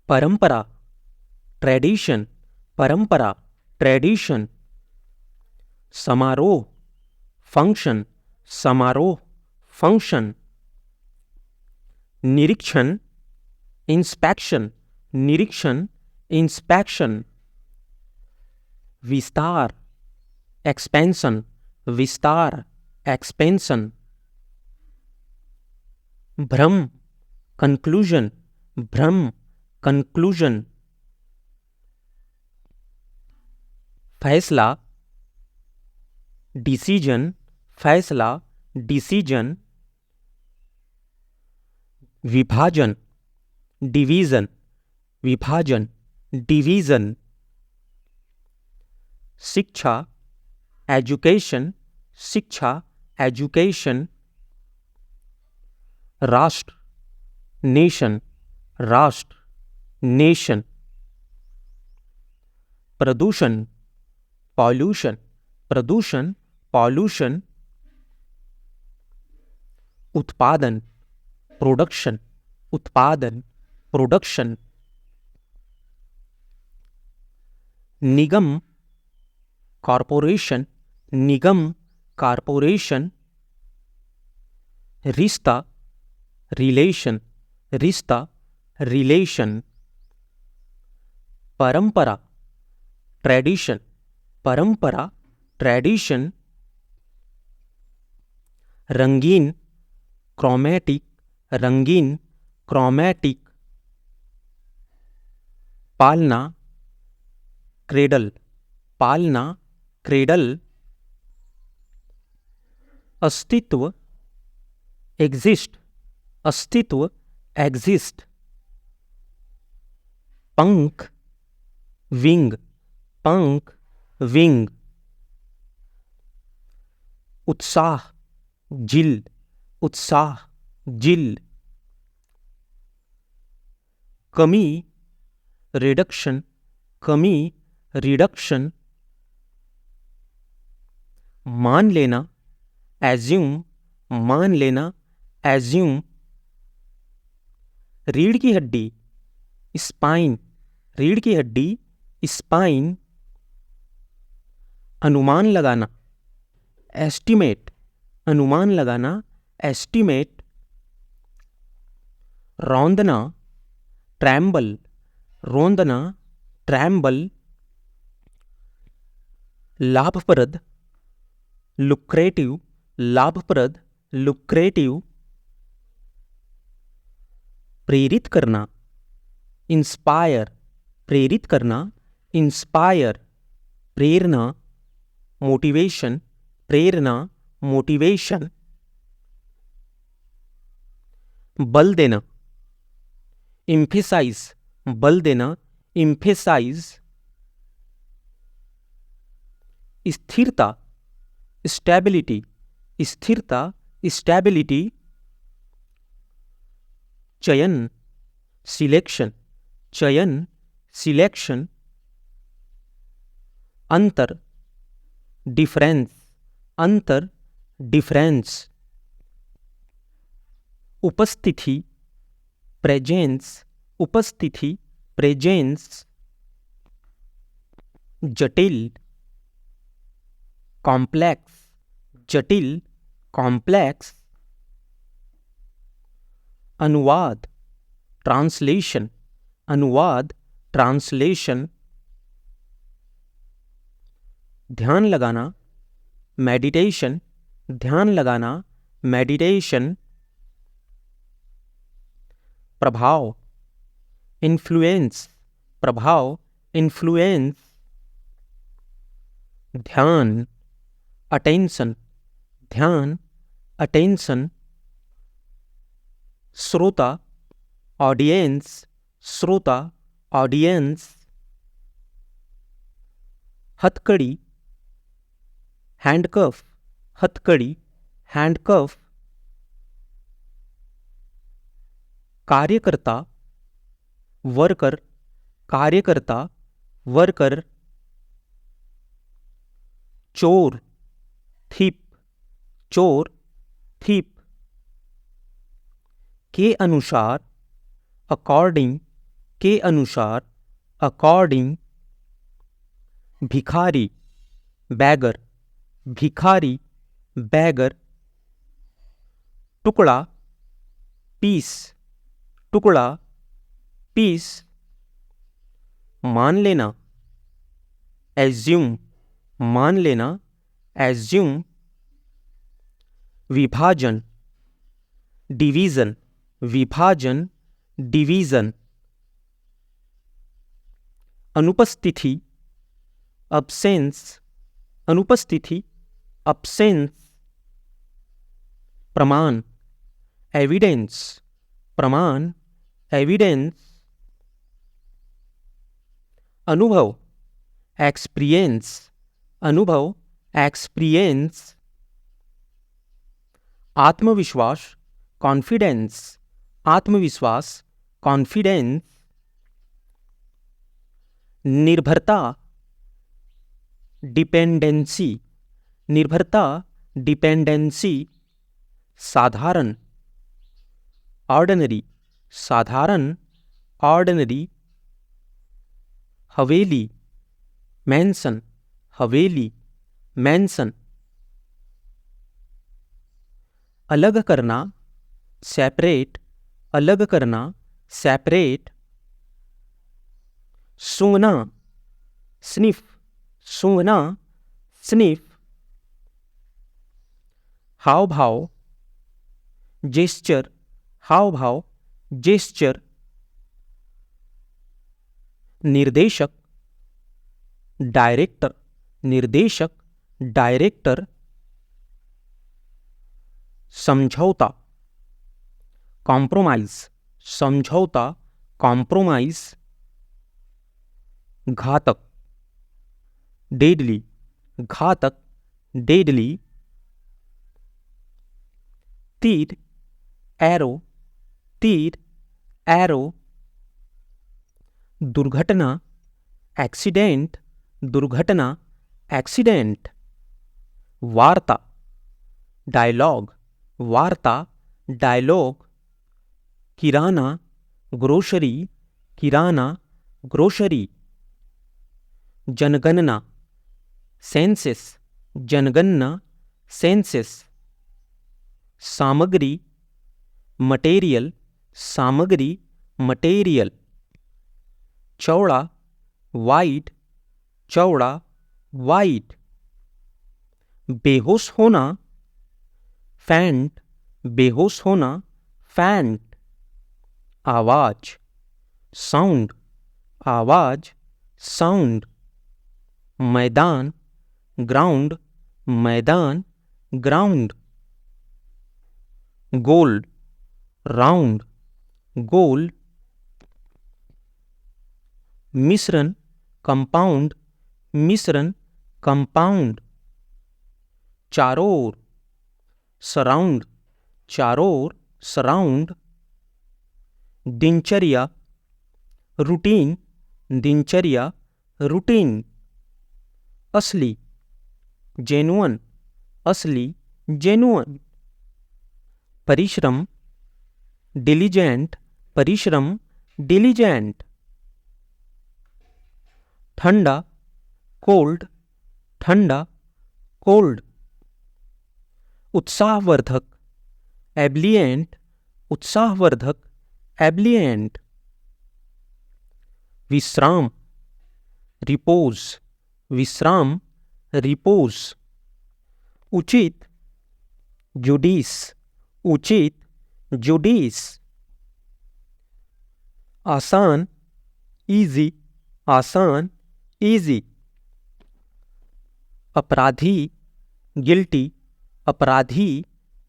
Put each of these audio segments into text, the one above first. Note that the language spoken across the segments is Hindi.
परंपरा, ट्रेडिशन, परंपरा, ट्रेडिशन। समारोह, फंक्शन, समारोह, फंक्शन। निरीक्षण, इंस्पेक्शन, निरीक्षण, इंस्पेक्शन। विस्तार, एक्सपेंशन, विस्तार, एक्सपेंशन। भ्रम, कंक्लूजन, भ्रम, कंक्लूजन। फैसला, डिसीजन, फैसला, डिसीजन। विभाजन, डिवीजन, विभाजन, डिवीजन। शिक्षा, एजुकेशन, शिक्षा, एजुकेशन। राष्ट्र, नेशन, राष्ट्र, नेशन। प्रदूषण, पॉल्यूशन, प्रदूषण, पॉल्यूशन। उत्पादन, प्रोडक्शन, उत्पादन, प्रोडक्शन। निगम, कॉरपोरेशन, निगम, कॉरपोरेशन। रिश्ता, रिलेशन, रिश्ता, रिलेशन। परंपरा, ट्रेडिशन, परंपरा, ट्रेडिशन। रंगीन, क्रोमैटिक, रंगीन, क्रोमैटिक। पालना, क्रेडल, पालना, क्रेडल। अस्तित्व, एग्जिस्ट, अस्तित्व, एग्जिस्ट। पंख, विंग, पंख, विंग। उत्साह, जिल, उत्साह, जिल। कमी, रिडक्शन, कमी, रिडक्शन। मान लेना, एज्यूम, मान लेना, एज्यूम। रीढ़ की हड्डी, स्पाइन, रीढ़ की हड्डी, स्पाइन। अनुमान लगाना, एस्टिमेट, अनुमान लगाना, एस्टिमेट। रौंदना, ट्रैम्बल, रौंदना, ट्रैम्बल। लाभप्रद, लुक्रेटिव, लाभप्रद, लुक्रेटिव। प्रेरित करना, इंस्पायर, प्रेरित करना, इंस्पायर। प्रेरणा, मोटिवेशन, प्रेरणा, मोटिवेशन। बल देना, इम्फेसाइज, बल देना, इम्फेसाइज। स्थिरता, स्टेबिलिटी, स्थिरता, स्टेबिलिटी। चयन, सिलेक्शन, चयन, सिलेक्शन। अंतर, डिफरेंस, अंतर, डिफरेंस। उपस्थिति, प्रेजेंस, उपस्थिति, प्रेजेंस। जटिल, कॉम्प्लेक्स, जटिल, कॉम्प्लेक्स। अनुवाद, ट्रांसलेशन, अनुवाद, ट्रांसलेशन। ध्यान लगाना, मेडिटेशन, ध्यान लगाना, मेडिटेशन। प्रभाव, इन्फ्लुएंस, प्रभाव, इन्फ्लुएंस। ध्यान, अटेंशन, ध्यान, अटेंशन। श्रोता, ऑडियंस, श्रोता, ऑडियंस। हथकड़ी, हैंडकफ, हथकड़ी, हैंडकफ। कार्यकर्ता, वर्कर, कार्यकर्ता, वर्कर। चोर, थीप, चोर, थीप। के अनुसार, अकॉर्डिंग, के अनुसार, अकॉर्डिंग, भिखारी, बैगर, भिखारी, बैगर, टुकड़ा, पीस, टुकड़ा, पीस, मान लेना, एज्यूम, मान लेना, एज्यूम, विभाजन, डिवीजन, विभाजन, डिवीजन, अनुपस्थिति, अब्सेंस, अनुपस्थिति, अब्सेंस, प्रमाण, एविडेंस, प्रमाण, एविडेंस, अनुभव, एक्सपीरियंस, अनुभव, एक्सपीरियंस, आत्मविश्वास, कॉन्फिडेंस, आत्मविश्वास, कॉन्फिडेंस, निर्भरता, डिपेंडेंसी, निर्भरता, डिपेंडेंसी, साधारण, ऑर्डिनरी, साधारण, ऑर्डिनरी, हवेली, मैंसन, हवेली, मैंसन, अलग करना, सेपरेट, अलग करना, सेपरेट, सूंघना, स्निफ, सूंघना, स्निफ, हाव भाव, जेस्चर, हाव भाव, जेस्चर, निर्देशक, डायरेक्टर, निर्देशक, डायरेक्टर, समझौता, कॉम्प्रोमाइज, समझौता, कॉम्प्रोमाइज, घातक, डेडली, घातक, डेडली, तीर, एरो, तीर, एरो, दुर्घटना, एक्सीडेंट, दुर्घटना, एक्सीडेंट, वार्ता, डायलॉग, वार्ता, डायलॉग, किराना, ग्रोसरी, किराना, ग्रोसरी, जनगणना, सेंसस, जनगणना, सेंसस, सामग्री, मटेरियल, सामग्री, मटेरियल, चौड़ा, वाइड, चौड़ा, वाइड, बेहोश होना, फैंट, बेहोश होना, फैंट, आवाज, साउंड, आवाज, साउंड, मैदान, ग्राउंड, मैदान, ग्राउंड, गोल, राउंड, गोल, मिश्रण, कंपाउंड, मिश्रण, कंपाउंड, चारों ओर, सराउंड, चारों ओर, सराउंड, दिनचर्या, रूटीन, दिनचर्या, रूटीन, असली, जेनुअन, असली, जेनुअन, परिश्रम, डिलीजेंट, परिश्रम, डिलीजेंट, ठंडा, कोल्ड, ठंडा, कोल्ड, उत्साहवर्धक, एब्लिएंट, उत्साहवर्धक, एब्लिएंट, विश्राम, रिपोज, विश्राम, रिपोज, उचित, जुडिस, उचित, जुडिस, आसान, इजी, आसान, इजी, अपराधी, गिल्टी, अपराधी,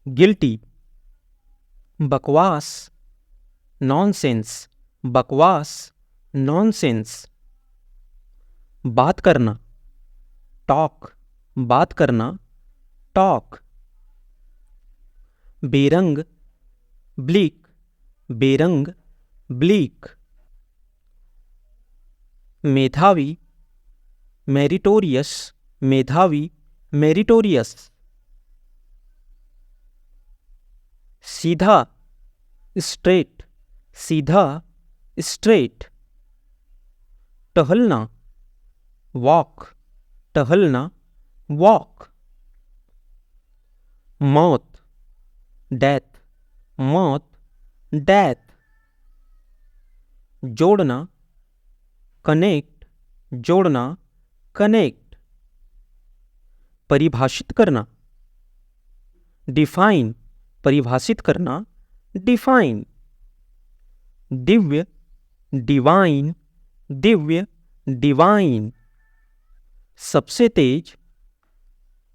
गिल्टी, बकवास, नॉनसेंस, बकवास, नॉनसेंस, बात करना, टॉक, बात करना, टॉक, बेरंग, ब्लीक, बेरंग, ब्लीक, मेधावी, मेरिटोरियस, मेधावी, मेरिटोरियस, सीधा, स्ट्रेट, सीधा, स्ट्रेट, टहलना, वॉक, टहलना, वॉक। मौत, डेथ, मौत, डेथ। जोड़ना, कनेक्ट, जोड़ना, कनेक्ट। परिभाषित करना, डिफाइन, परिभाषित करना, define. Divya, divine, Divya, divine. सबसे तेज,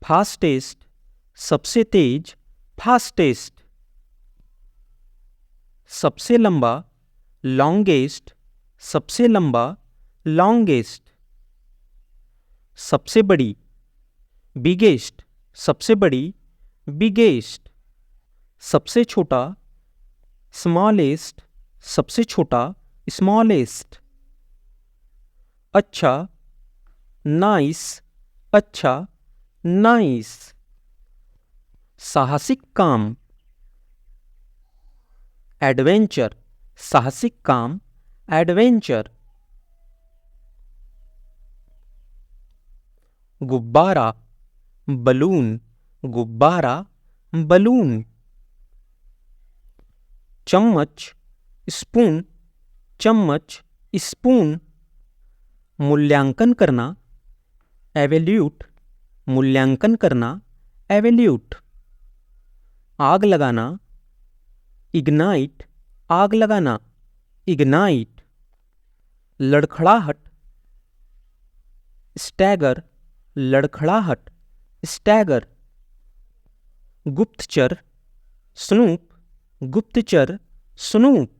फास्टेस्ट, सबसे तेज, फास्टेस्ट। सबसे लंबा, लॉन्गेस्ट, सबसे लंबा, लॉन्गेस्ट। सबसे बड़ी, बिगेस्ट, सबसे बड़ी, बिगेस्ट। सबसे छोटा, स्मॉलेस्ट, सबसे छोटा, स्मॉलेस्ट। अच्छा, नाइस, अच्छा, नाइस। साहसिक काम, एडवेंचर, साहसिक काम, एडवेंचर। गुब्बारा, बलून, गुब्बारा, बलून। चम्मच, स्पून, चम्मच, स्पून। मूल्यांकन करना, एवेल्यूट, मूल्यांकन करना, एवेल्यूट। आग लगाना, इग्नाइट, आग लगाना, इग्नाइट। लड़खड़ाहट, स्टैगर, लड़खड़ाहट, स्टैगर। गुप्तचर, स्नूप, गुप्तचर, स्नूप।